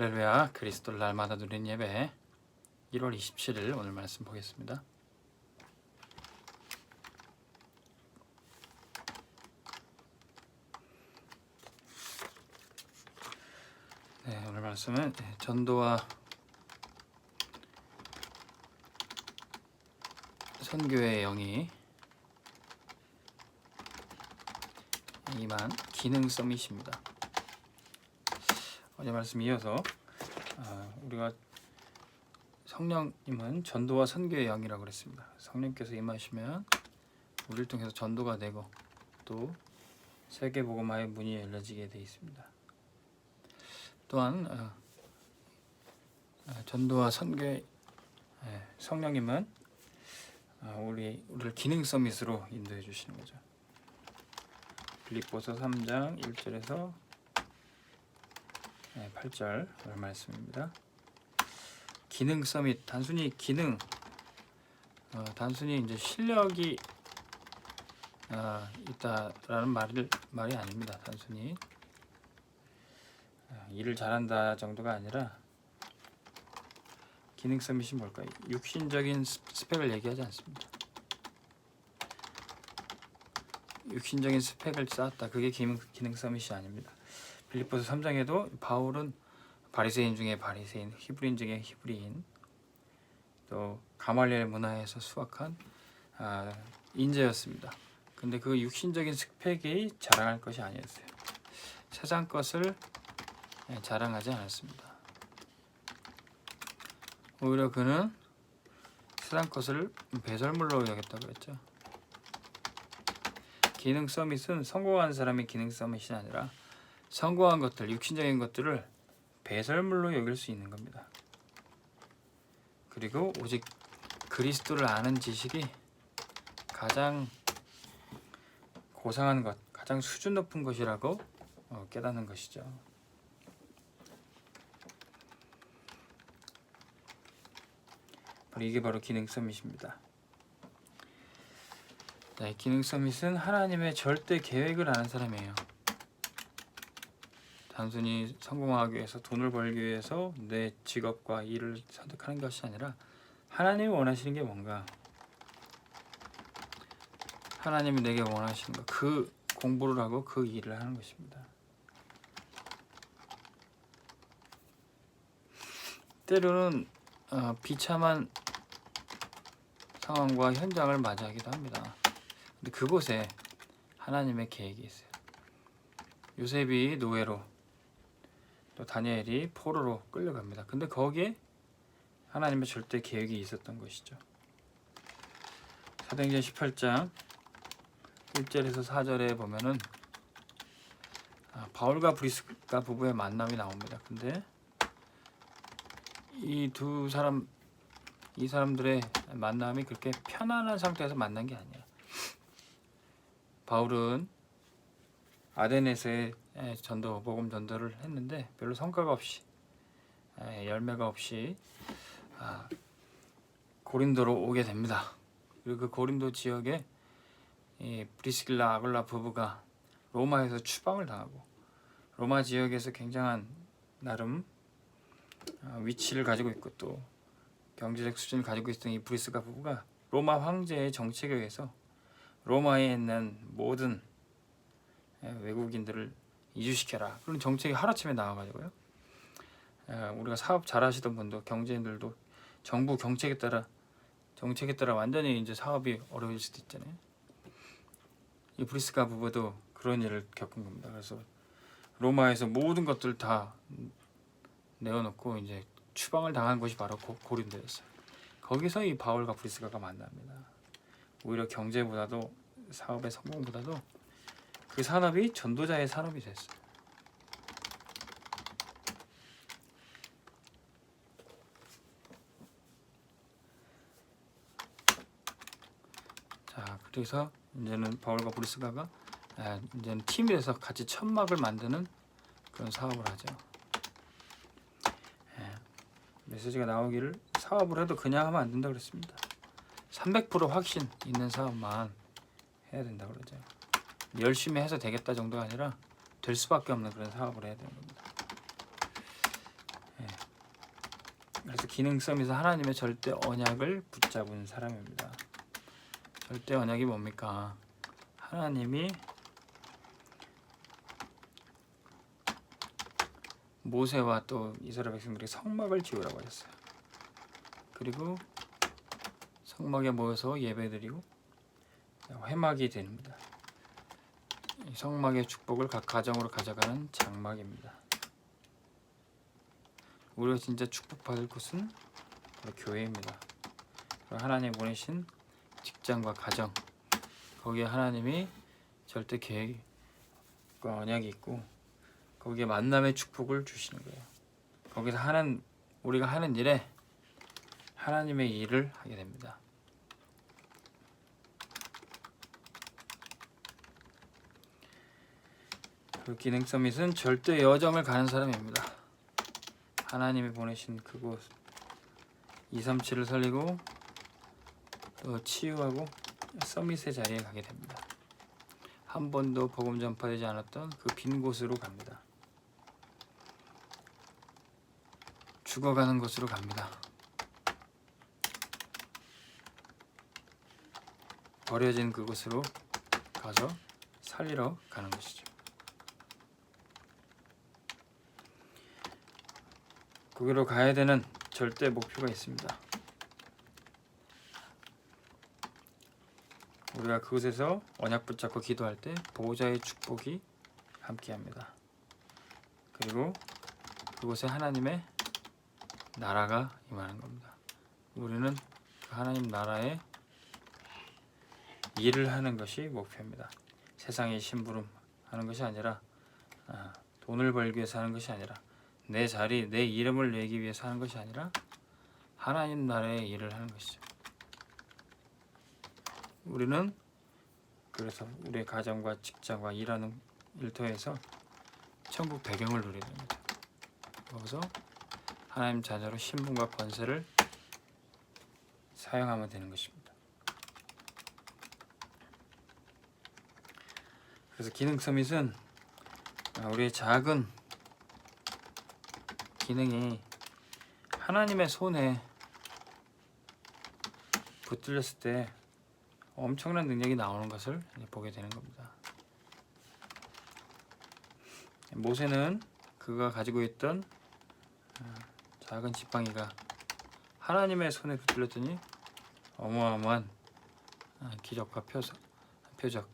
할렐루야. 그리스도를 날마다 누리는 예배 1월 27일 오늘 말씀 보겠습니다. 네, 오늘 말씀은 전도와 선교의 영이 임한 기능 서밋입니다. 어제 말씀 이어서 우리가 성령님은 전도와 선교의 영이라고 그랬습니다. 성령께서 임하시면 우리를 통해서 전도가 되고 또 세계복음화의 문이 열려지게 되어 있습니다. 또한 전도와 선교의 성령님은 우리를 기능 서밋으로 인도해 주시는 거죠. 빌립보서 3장 1절에서 8절 오늘 말씀입니다. 기능 서밋, 단순히 기능, 단순히 이제 실력이 있다라는 말이 아닙니다. 단순히 일을 잘한다 정도가 아니라 기능 서밋이 뭘까요? 육신적인 스펙을 얘기하지 않습니다. 육신적인 스펙을 쌓았다. 그게 기능 서밋이 아닙니다. 빌립보서 3장에도 바울은 바리새인 중에 바리새인, 히브리인 중에 히브리인, 또 가말리엘 문화에서 수확한 인재였습니다. 근데 그 육신적인 스펙이 자랑할 것이 아니었어요. 세상 것을 자랑하지 않았습니다. 오히려 그는 세상 것을 배설물로 여겼다고 했죠. 기능 서밋은 성공한 사람이 기능 서밋이 아니라 성공한 것들, 육신적인 것들을 배설물로 여길 수 있는 겁니다. 그리고 오직 그리스도를 아는 지식이 가장 고상한 것, 가장 수준 높은 것이라고 깨닫는 것이죠. 이게 바로 기능 서밋입니다. 네, 기능 서밋은 하나님의 절대 계획을 아는 사람이에요. 단순히 성공하기 위해서, 돈을 벌기 위해서 내 직업과 일을 선택하는 것이 아니라 하나님이 원하시는 게 뭔가, 하나님이 내게 원하시는 것, 그 공부를 하고 그 일을 하는 것입니다. 때로는 비참한 상황과 현장을 맞이하기도 합니다. 근데 그곳에 하나님의 계획이 있어요. 요셉이 노예로, 또 다니엘이 포로로 끌려갑니다. 근데 거기에 하나님의 절대 계획이 있었던 것이죠. 사도행전 18장 1절에서 4절에 보면은 바울과 브리스가 부부의 만남이 나옵니다. 근데 이 사람들의 만남이 그렇게 편안한 상태에서 만난 게 아니야. 바울은 아데네스에 복음 전도를 했는데 별로 성과가 없이, 열매가 없이 고린도로 오게 됩니다. 그리고 그 고린도 지역에 브리스길라 아굴라 부부가 로마에서 추방을 당하고, 로마 지역에서 굉장한 나름 위치를 가지고 있고 또 경제적 수준을 가지고 있던 이 브리스가 부부가 로마 황제의 정책에 의해서 로마에 있는 모든 외국인들을 이주시켜라, 그런 정책이 하루아침에 나와가지고요. 우리가 사업 잘하시던 분도, 경제인들도 정부 정책에 따라 완전히 이제 사업이 어려울 수도 있잖아요. 이 브리스가 부부도 그런 일을 겪은 겁니다. 그래서 로마에서 모든 것들 다 내어놓고 이제 추방을 당한 곳이 바로 고린도였어요. 거기서 이 바울과 브리스가가 만납니다. 오히려 경제보다도, 사업의 성공보다도 그 산업이 전도자의 산업이 됐어요. 자, 그래서 이제는 바울과 브리스가가 이제는 팀이 돼서 같이 천막을 만드는 그런 사업을 하죠. 메시지가 나오기를 사업을 해도 그냥 하면 안 된다 그랬습니다. 300% 확신 있는 사업만 해야 된다 그러죠. 열심히 해서 되겠다 정도가 아니라 될 수밖에 없는 그런 사업을 해야 되는 겁니다. 그래서 기능성에서 하나님의 절대 언약을 붙잡은 사람입니다. 절대 언약이 뭡니까? 하나님이 모세와 또 이스라엘 백성들에게 성막을 지으라고 하셨어요. 그리고 성막에 모여서 예배드리고 회막이 됩니다. 이 성막의 축복을 각 가정으로 가져가는 장막입니다. 우리가 진짜 축복받을 곳은 바로 교회입니다. 하나님 보내신 직장과 가정, 거기에 하나님이 절대 계획과 언약이 있고 거기에 만남의 축복을 주시는 거예요. 거기서 우리가 하는 일에 하나님의 일을 하게 됩니다. 그 기능 서밋은 절대 여정을 가는 사람입니다. 하나님이 보내신 그곳 237을 살리고 또 치유하고 서밋의 자리에 가게 됩니다. 한 번도 복음 전파되지 않았던 그 빈 곳으로 갑니다. 죽어가는 곳으로 갑니다. 버려진 그곳으로 가서 살리러 가는 것이죠. 거기로 가야 되는 절대 목표가 있습니다. 우리가 그곳에서 언약 붙잡고 기도할 때 보호자의 축복이 함께합니다. 그리고 그곳에 하나님의 나라가 임하는 겁니다. 우리는 그 하나님 나라의 일을 하는 것이 목표입니다. 세상의 심부름 하는 것이 아니라 돈을 벌기 위해서 하는 것이 아니라 내 자리, 내 이름을 내기 위해서 하는 것이 아니라 하나님 나라의 일을 하는 것이죠. 우리는 그래서 우리의 가정과 직장과 일하는 일터에서 천국 배경을 누리게 됩니다. 거기서 하나님 자녀로 신분과 권세를 사용하면 되는 것입니다. 그래서 기능 서밋은 우리의 작은 기능이 하나님의 손에 붙들렸을 때 엄청난 능력이 나오는 것을 보게 되는 겁니다. 모세는 그가 가지고 있던 작은 지팡이가 하나님의 손에 붙들렸더니 어마어마한 기적과 표적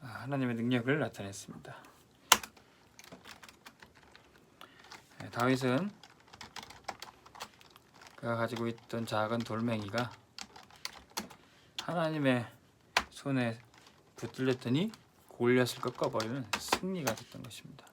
하나님의 능력을 나타냈습니다. 다윗은 그가 가지고 있던 작은 돌멩이가 하나님의 손에 붙들렸더니 골리앗을 꺾어버리는 승리가 됐던 것입니다.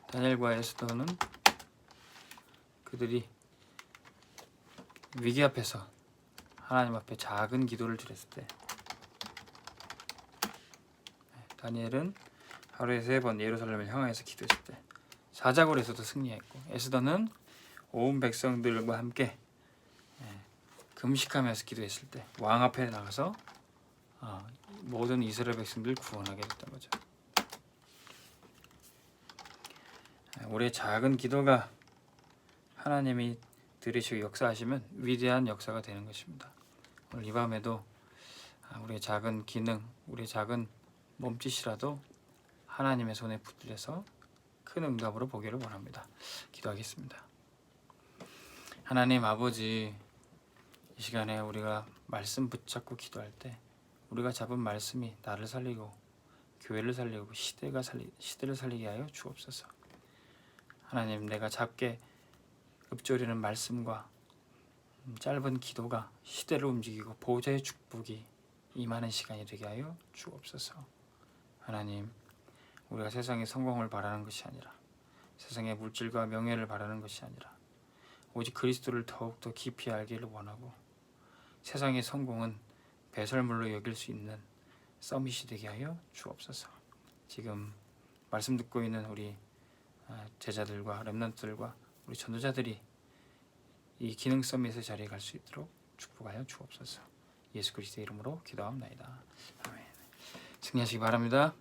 다니엘과 에스더는 그들이 위기 앞에서 하나님 앞에 작은 기도를 드렸을 때 다니엘은 하루에 3번 예루살렘을 향하여서 기도했을 때 사자굴에서도 승리했고 에스더는 온 백성들과 함께 금식하면서 기도했을 때 왕 앞에 나가서 모든 이스라엘 백성들을 구원하게 됐던 거죠. 우리의 작은 기도가 하나님이 들으시고 역사하시면 위대한 역사가 되는 것입니다. 오늘 이 밤에도 우리의 작은 기능, 우리의 작은 몸짓이라도 하나님의 손에 붙들려서 큰 응답으로 보기를 원합니다. 기도하겠습니다. 하나님 아버지, 이 시간에 우리가 말씀 붙잡고 기도할 때 우리가 잡은 말씀이 나를 살리고 교회를 살리고 시대를 살리게 하여 주옵소서. 하나님, 내가 잡게 읊조리는 말씀과 짧은 기도가 시대를 움직이고 보호자의 축복이 임하는 시간이 되게 하여 주옵소서. 하나님, 우리가 세상의 성공을 바라는 것이 아니라 세상의 물질과 명예를 바라는 것이 아니라 오직 그리스도를 더욱더 깊이 알기를 원하고 세상의 성공은 배설물로 여길 수 있는 서밋이 되게 하여 주옵소서. 지금 말씀 듣고 있는 우리 제자들과 렘넌트들과 우리 전도자들이 이 기능 서밋의 자리에 갈 수 있도록 축복하여 주옵소서. 예수 그리스도의 이름으로 기도합나이다. 아멘. 승리하시기 바랍니다.